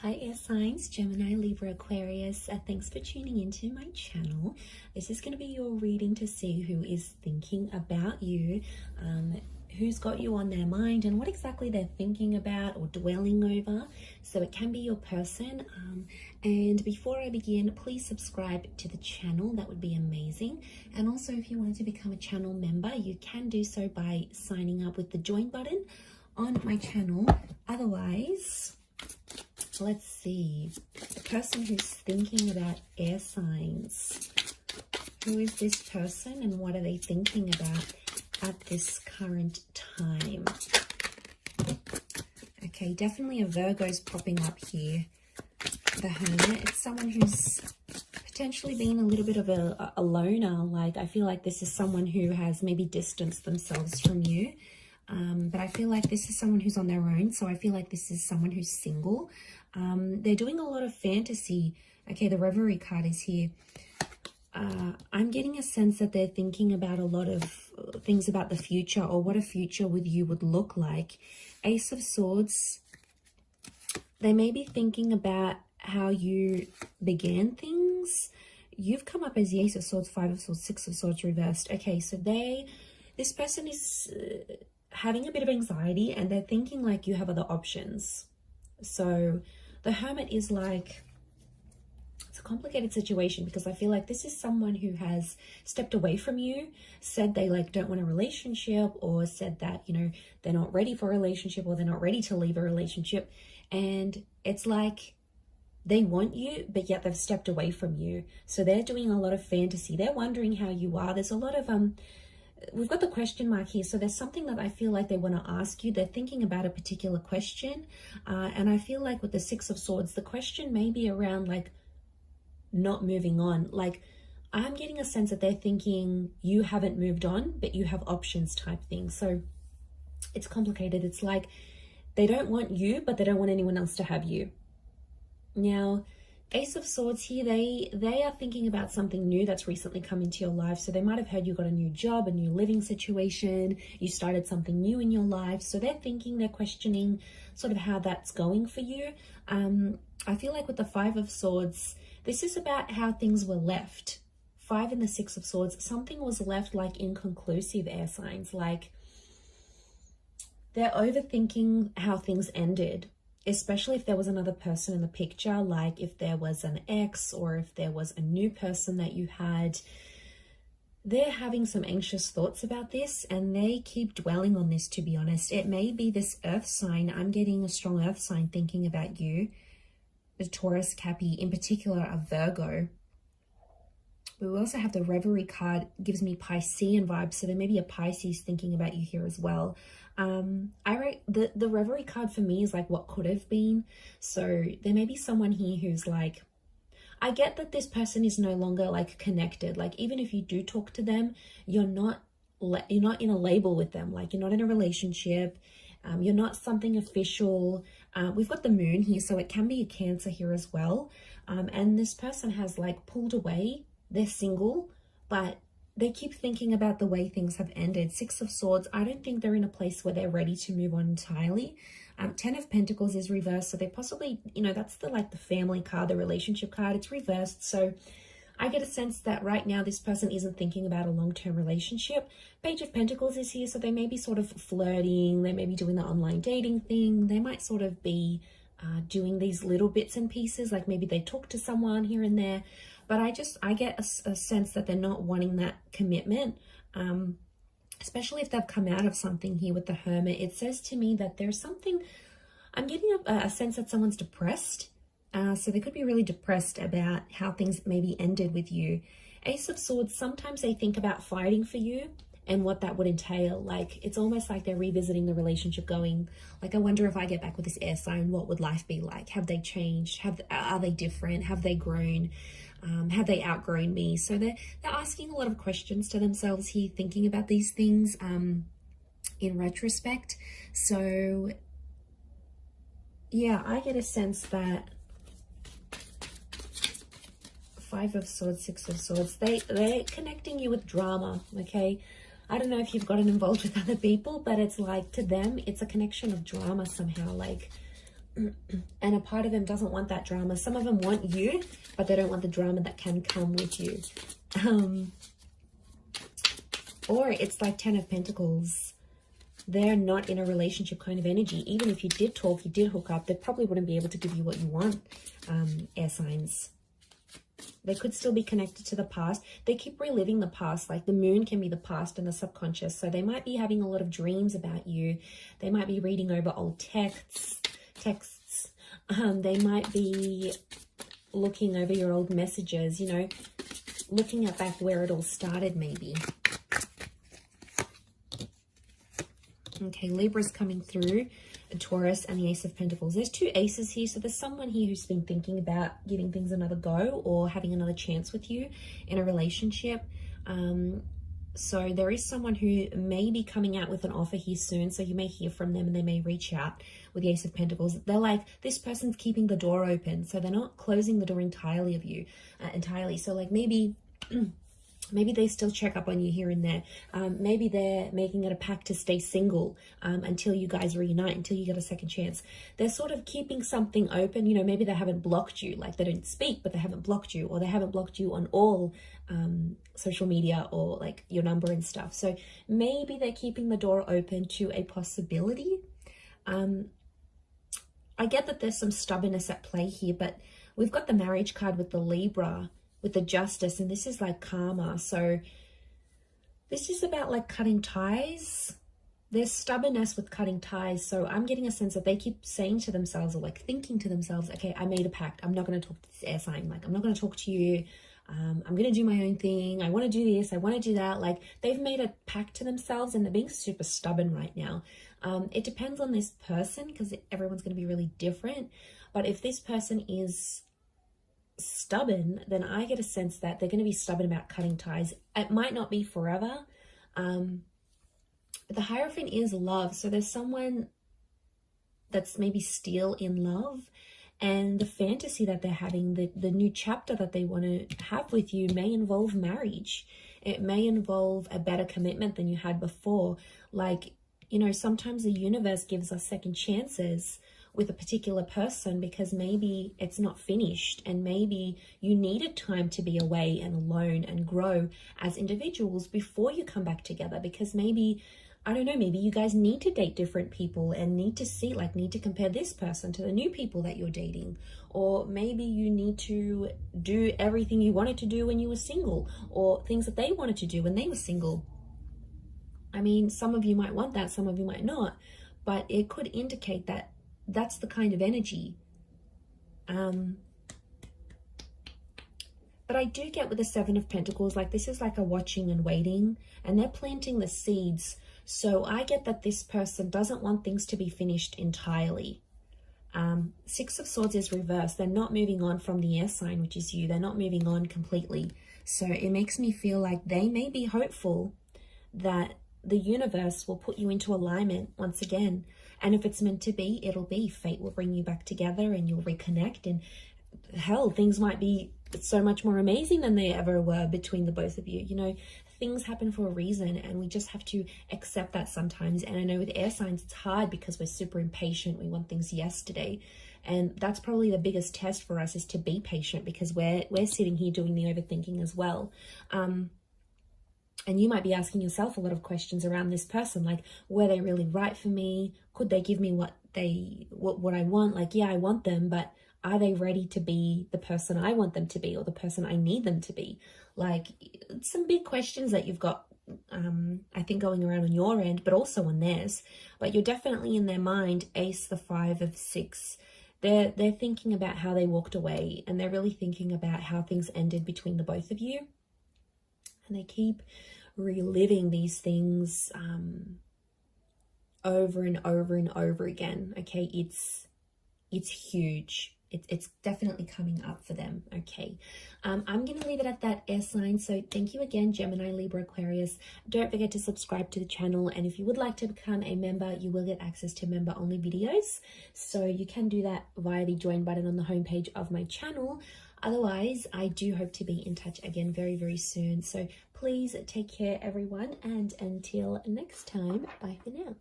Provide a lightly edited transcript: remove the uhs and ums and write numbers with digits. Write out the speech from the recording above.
Hi air signs, Gemini, Libra, Aquarius. Thanks for tuning into my channel. This is going to be your reading to see who is thinking about you, who's got you on their mind and what exactly they're thinking about or dwelling over. So it can be your person. And before I begin, please subscribe to the channel. That would be amazing. And also if you wanted to become a channel member, you can do so by signing up with the join button on my channel. Otherwise, let's see, the person who's thinking about air signs. Who is this person and what are they thinking about at this current time? Okay, definitely a Virgo's popping up here. The Hermit, it's someone who's potentially been a little bit of a loner. Like, I feel like this is someone who has maybe distanced themselves from you. But I feel like this is someone who's on their own. So I feel like this is someone who's single. They're doing a lot of fantasy. Okay, the Reverie card is here. I'm getting a sense that they're thinking about a lot of things about the future or what a future with you would look like. Ace of Swords. They may be thinking about how you began things. You've come up as the Ace of Swords, Five of Swords, Six of Swords reversed. Okay, so this person is having a bit of anxiety and they're thinking like you have other options. So the Hermit is like, it's a complicated situation because I feel like this is someone who has stepped away from you, said they like don't want a relationship, or said that, you know, they're not ready for a relationship or they're not ready to leave a relationship. And it's like they want you, but yet they've stepped away from you. So they're doing a lot of fantasy. They're wondering how you are. There's a lot of, we've got the question mark here. So there's something that I feel like they want to ask you. They're thinking about a particular question. And I feel like with the Six of Swords, the question may be around like not moving on. Like, I'm getting a sense that they're thinking you haven't moved on, but you have options type thing. So it's complicated. It's like they don't want you, but they don't want anyone else to have you. Now, Ace of Swords here, they are thinking about something new that's recently come into your life. So they might have heard you got a new job, a new living situation, you started something new in your life. So they're thinking, they're questioning sort of how that's going for you. I feel like with the Five of Swords, this is about how things were left. Five and the Six of Swords, something was left like inconclusive, air signs. Like they're overthinking how things ended. Especially if there was another person in the picture, like if there was an ex or if there was a new person that you had. They're having some anxious thoughts about this and they keep dwelling on this, to be honest. It may be this earth sign. I'm getting a strong earth sign thinking about you. The Taurus, Cappy, in particular a Virgo. But we also have the Reverie card, gives me Piscean vibes. So there may be a Pisces thinking about you here as well. The Reverie card for me is like what could have been. So there may be someone here who's like, I get that this person is no longer like connected. Like even if you do talk to them, you're not in a label with them. Like you're not in a relationship. You're not something official. We've got the Moon here, so it can be a Cancer here as well. And this person has like pulled away. They're single, but they keep thinking about the way things have ended. Six of Swords, I don't think they're in a place where they're ready to move on entirely. 10 of Pentacles is reversed, so they're possibly, you know, that's the like the family card, the relationship card, it's reversed. So I get a sense that right now this person isn't thinking about a long-term relationship. Page of Pentacles is here, so they may be sort of flirting, they may be doing the online dating thing, they might sort of be doing these little bits and pieces, like maybe they talk to someone here and there. But I get a sense that they're not wanting that commitment, especially if they've come out of something here with the Hermit. It says to me that there's something, I'm getting a sense that someone's depressed. So they could be really depressed about how things maybe ended with you. Ace of Swords, sometimes they think about fighting for you and what that would entail. Like, it's almost like they're revisiting the relationship going, like, I wonder if I get back with this air sign, what would life be like? Have they changed? Are they different? Have they grown? Have they outgrown me? So they're asking a lot of questions to themselves here, thinking about these things in retrospect. So yeah, I get a sense that Five of Swords, Six of Swords, they're connecting you with drama, okay? I don't know if you've gotten involved with other people, but it's like to them, it's a connection of drama somehow. Like And a part of them doesn't want that drama. Some of them want you, but they don't want the drama that can come with you. Or it's like 10 of Pentacles. They're not in a relationship kind of energy. Even if you did talk, you did hook up, they probably wouldn't be able to give you what you want, air signs. They could still be connected to the past. They keep reliving the past. Like the moon can be the past and the subconscious. So they might be having a lot of dreams about you. They might be reading over old texts. They might be looking over your old messages, you know, looking at back where it all started maybe. Okay, Libra's coming through, a Taurus and the Ace of Pentacles. There's two aces here, so there's someone here who's been thinking about giving things another go or having another chance with you in a relationship. So there is someone who may be coming out with an offer here soon, so you may hear from them and they may reach out with the Ace of Pentacles. They're like, this person's keeping the door open, so they're not closing the door entirely of you, entirely. So like maybe... maybe they still check up on you here and there. Maybe they're making it a pact to stay single until you guys reunite, until you get a second chance. They're sort of keeping something open. You know, maybe they haven't blocked you, like they don't speak, but they haven't blocked you, or they haven't blocked you on all social media or like your number and stuff. So maybe they're keeping the door open to a possibility. I get that there's some stubbornness at play here, but we've got the marriage card with the Libra, with the Justice, and this is like karma. So this is about like cutting ties. There's stubbornness with cutting ties. So I'm getting a sense that they keep saying to themselves, or like thinking to themselves, okay, I made a pact. I'm not going to talk to this air sign. Like, I'm not going to talk to you. I'm going to do my own thing. I want to do this. I want to do that. Like, they've made a pact to themselves and they're being super stubborn right now. It depends on this person, because everyone's going to be really different. But if this person is stubborn, then I get a sense that they're going to be stubborn about cutting ties. It might not be forever. But the Hierophant is love. So there's someone that's maybe still in love, and the fantasy that they're having, the new chapter that they want to have with you may involve marriage. It may involve a better commitment than you had before. Like, you know, sometimes the universe gives us second chances with a particular person because maybe it's not finished, and maybe you needed time to be away and alone and grow as individuals before you come back together. Because maybe, I don't know, maybe you guys need to date different people and need to see, like, need to compare this person to the new people that you're dating. Or maybe you need to do everything you wanted to do when you were single, or things that they wanted to do when they were single. I mean, some of you might want that, some of you might not, but it could indicate that that's the kind of energy. But I do get with the Seven of Pentacles, like this is like a watching and waiting, and they're planting the seeds. So I get that this person doesn't want things to be finished entirely. Six of Swords is reversed. They're not moving on from the air sign, which is you. They're not moving on completely. So it makes me feel like they may be hopeful that the universe will put you into alignment once again. And if it's meant to be, it'll be. Fate will bring you back together and you'll reconnect. And hell, things might be so much more amazing than they ever were between the both of you. You know, things happen for a reason, and we just have to accept that sometimes. And I know with air signs, it's hard because we're super impatient. We want things yesterday. And that's probably the biggest test for us, is to be patient, because we're sitting here doing the overthinking as well. And you might be asking yourself a lot of questions around this person, like, were they really right for me? Could they give me what I want? Like, yeah, I want them, but are they ready to be the person I want them to be, or the person I need them to be? Like, some big questions that you've got, I think, going around on your end, but also on theirs. But you're definitely in their mind. Ace, the Five of Six. They're thinking about how they walked away, and they're really thinking about how things ended between the both of you. And they keep reliving these things over and over and over again. Okay, it's huge. It's definitely coming up for them. Okay, I'm going to leave it at that, air sign. So thank you again, Gemini, Libra, Aquarius. Don't forget to subscribe to the channel, and if you would like to become a member, you will get access to member only videos. So you can do that via the join button on the homepage of my channel. Otherwise, I do hope to be in touch again very, very soon. So please take care, everyone, and until next time, bye for now.